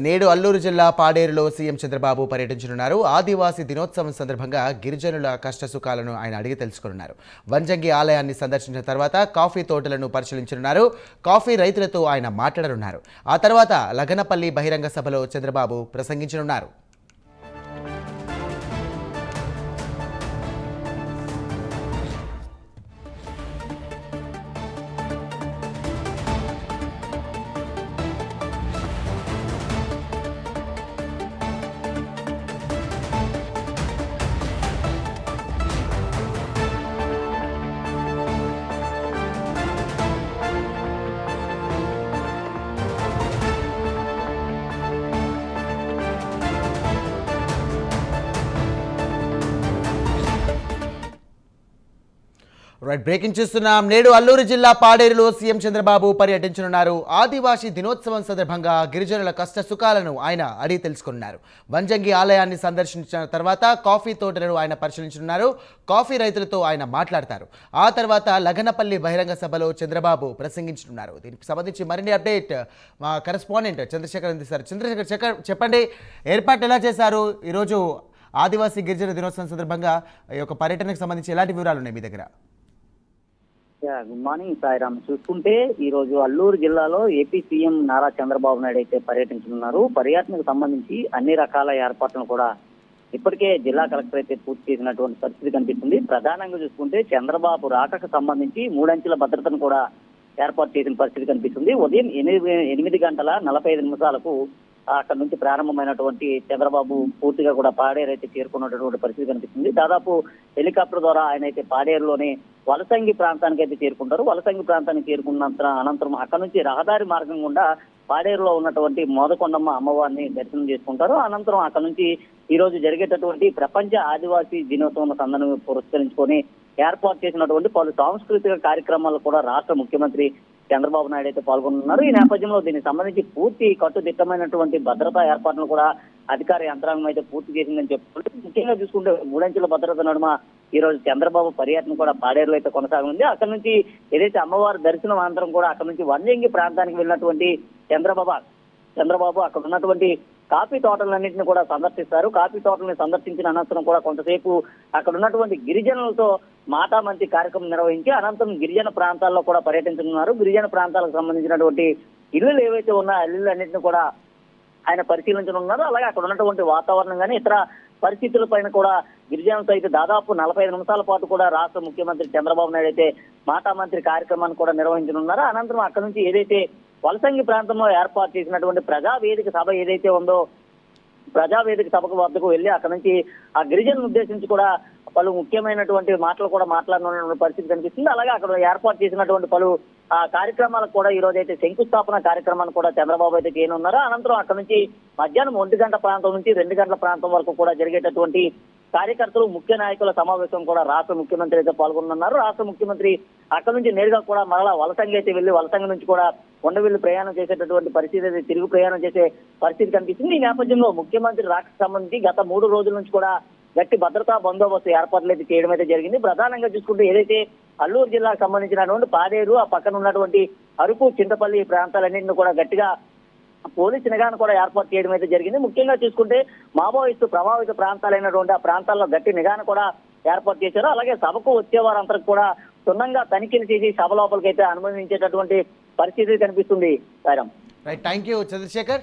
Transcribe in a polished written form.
నేడు అల్లూరు జిల్లా పాడేరులో సీఎం చంద్రబాబు పర్యటించనున్నారు. ఆదివాసీ దినోత్సవం సందర్భంగా గిరిజనుల కష్టసుఖాలను ఆయన అడిగి తెలుసుకున్నారు. వంజంగి ఆలయాన్ని సందర్శించిన తర్వాత కాఫీ తోటలను పరిశీలించనున్నారు. కాఫీ రైతులతో ఆయన మాట్లాడనున్నారు. ఆ తర్వాత లగనపల్లి బహిరంగ సభలో చంద్రబాబు ప్రసంగించనున్నారు. బ్రేకింగ్ చూస్తున్నాం. నేడు అల్లూరు జిల్లా పాడేరులో సీఎం చంద్రబాబు పర్యటించనున్నారు. ఆదివాసీ దినోత్సవం సందర్భంగా గిరిజనుల కష్ట సుఖాలను ఆయన అడిగి తెలుసుకున్నారు. వంజంగి ఆలయాన్ని సందర్శించిన తర్వాత కాఫీ తోటలను ఆయన పరిశీలించనున్నారు. కాఫీ రైతులతో ఆయన మాట్లాడతారు. ఆ తర్వాత లగనపల్లి బహిరంగ సభలో చంద్రబాబు ప్రసంగించనున్నారు. దీనికి సంబంధించి మరిన్ని అప్డేట్ మా కరెస్పాండెంట్ చంద్రశేఖర్ అందిస్తారు. చంద్రశేఖర్ చెప్పండి, ఏర్పాట్లు ఎలా చేశారు? ఈరోజు ఆదివాసీ గిరిజన దినోత్సవం సందర్భంగా ఈ యొక్క పర్యటనకు సంబంధించి ఎలాంటి వివరాలు ఉన్నాయి మీ దగ్గర? Good morning Sairam. చూసుకుంటే ఈ రోజు అల్లూరు జిల్లాలో ఏపీ సీఎం నారా చంద్రబాబు నాయుడు అయితే పర్యటించనున్నారు. పర్యటనకు సంబంధించి అన్ని రకాల ఏర్పాట్లను కూడా ఇప్పటికే జిల్లా కలెక్టర్ అయితే పూర్తి చేసినటువంటి పరిస్థితి కనిపిస్తుంది. ప్రధానంగా చూసుకుంటే చంద్రబాబు రాకకు సంబంధించి 3 అంచెల భద్రతను కూడా ఏర్పాటు చేసిన పరిస్థితి కనిపిస్తుంది. ఉదయం 8:45 అక్కడ నుంచి ప్రారంభమైనటువంటి చంద్రబాబు పూర్తిగా కూడా పాడేరు అయితే చేరుకున్నటువంటి పరిస్థితి కనిపిస్తుంది. దాదాపు హెలికాప్టర్ ద్వారా ఆయన అయితే పాడేరులోనే వలసంగి ప్రాంతానికి అయితే చేరుకుంటారు. వలసంగి ప్రాంతానికి చేరుకున్న అనంతరం అక్కడ నుంచి రహదారి మార్గం గుండా పాడేరులో ఉన్నటువంటి మోదకొండమ్మ అమ్మవారిని దర్శనం చేసుకుంటారు. అనంతరం అక్కడ నుంచి ఈ రోజు జరిగేటటువంటి ప్రపంచ ఆదివాసీ దినోత్సవం సందర్భంగా పురస్కరించుకొని ఏర్పాటు చేసినటువంటి పలు సాంస్కృతిక కార్యక్రమాలు కూడా రాష్ట్ర ముఖ్యమంత్రి చంద్రబాబు నాయుడు అయితే పాల్గొంటున్నారు. ఈ నేపథ్యంలో దీనికి సంబంధించి పూర్తి కట్టుదిట్టమైనటువంటి భద్రతా ఏర్పాట్లను కూడా అధికార యంత్రాంగం అయితే పూర్తి చేసిందని చెప్పుకుంటే, ముఖ్యంగా చూసుకుంటే 3 అంచెల భద్రత నడుమ ఈ రోజు చంద్రబాబు పర్యటన కూడా పాడేరులో అయితే కొనసాగనుంది. అక్కడ నుంచి ఏదైతే అమ్మవారి దర్శనం అనంతరం కూడా అక్కడ నుంచి వంజంగి ప్రాంతానికి వెళ్ళినటువంటి చంద్రబాబు అక్కడ ఉన్నటువంటి కాఫీ తోటలన్నింటినీ కూడా సందర్శిస్తారు. కాఫీ తోటలను సందర్శించిన అనంతరం కూడా కొంతసేపు అక్కడ ఉన్నటువంటి గిరిజనులతో మాటామంతి కార్యక్రమం నిర్వహించి అనంతరం గిరిజన ప్రాంతాల్లో కూడా పర్యటించనున్నారు. గిరిజన ప్రాంతాలకు సంబంధించినటువంటి ఇళ్లు ఏవైతే ఉన్నాయో ఇళ్లన్నింటినీ కూడా ఆయన పరిశీలించనున్నారు. అలాగే అక్కడ ఉన్నటువంటి వాతావరణం కానీ ఇతర పరిస్థితుల పైన కూడా గిరిజనులతో అయితే దాదాపు 45 నిమిషాల పాటు కూడా రాష్ట్ర ముఖ్యమంత్రి చంద్రబాబు నాయుడు అయితే మాటామంత్రి కార్యక్రమాన్ని కూడా నిర్వహించనున్నారు. అనంతరం అక్కడ నుంచి ఏదైతే వలసంగి ప్రాంతంలో ఏర్పాటు చేసినటువంటి ప్రజావేదిక సభ ఏదైతే ఉందో ప్రజావేదిక సభకు వద్దకు వెళ్లి అక్కడ నుంచి ఆ గిరిజనులను ఉద్దేశించి కూడా పలు ముఖ్యమైనటువంటి మాటలు కూడా మాట్లాడనున్న పరిస్థితి కనిపిస్తుంది. అలాగే అక్కడ ఏర్పాటు చేసినటువంటి పలు కార్యక్రమాలకు కూడా ఈ రోజు అయితే శంకుస్థాపన కార్యక్రమాన్ని కూడా చంద్రబాబు అయితే చేయనున్నారు. అనంతరం అక్కడ నుంచి మధ్యాహ్నం 1 గంట ప్రాంతం నుంచి 2 గంటల ప్రాంతం వరకు కూడా జరిగేటటువంటి కార్యకర్తలు ముఖ్య నాయకుల సమావేశం కూడా రాష్ట్ర ముఖ్యమంత్రి అయితే పాల్గొనున్నారు. రాష్ట్ర ముఖ్యమంత్రి అక్కడ నుంచి నేరుగా కూడా మరలా వలసంగి అయితే వెళ్లి వలసంగి నుంచి కూడా ఉండవిల్లి ప్రయాణం చేసేటటువంటి పరిస్థితి అయితే తిరుగు ప్రయాణం చేసే పరిస్థితి కనిపిస్తుంది. ఈ నేపథ్యంలో ముఖ్యమంత్రి రాకకు సంబంధించి గత 3 రోజుల నుంచి కూడా గట్టి భద్రతా బందోబస్తు ఏర్పాట్లు అయితే చేయడం అయితే జరిగింది. ప్రధానంగా చూసుకుంటే ఏదైతే అల్లూరు జిల్లాకు సంబంధించినటువంటి పాడేరు ఆ పక్కన ఉన్నటువంటి అరకు చింతపల్లి ప్రాంతాలన్నింటినీ కూడా గట్టిగా పోలీసు నిఘాను కూడా ఏర్పాటు చేయడం అయితే జరిగింది. ముఖ్యంగా చూసుకుంటే మావోయిస్టు ప్రభావిత ప్రాంతాలైనటువంటి ఆ ప్రాంతాల్లో గట్టి నిఘాను కూడా ఏర్పాటు చేశారు. అలాగే సభకు వచ్చే వారందరికి కూడా క్షుణ్ణంగా తనిఖీలు చేసి సభ లోపలికి అయితే అనుమతించేటటువంటి పరిస్థితి కనిపిస్తుంది. Right, thank you Chandrasekhar.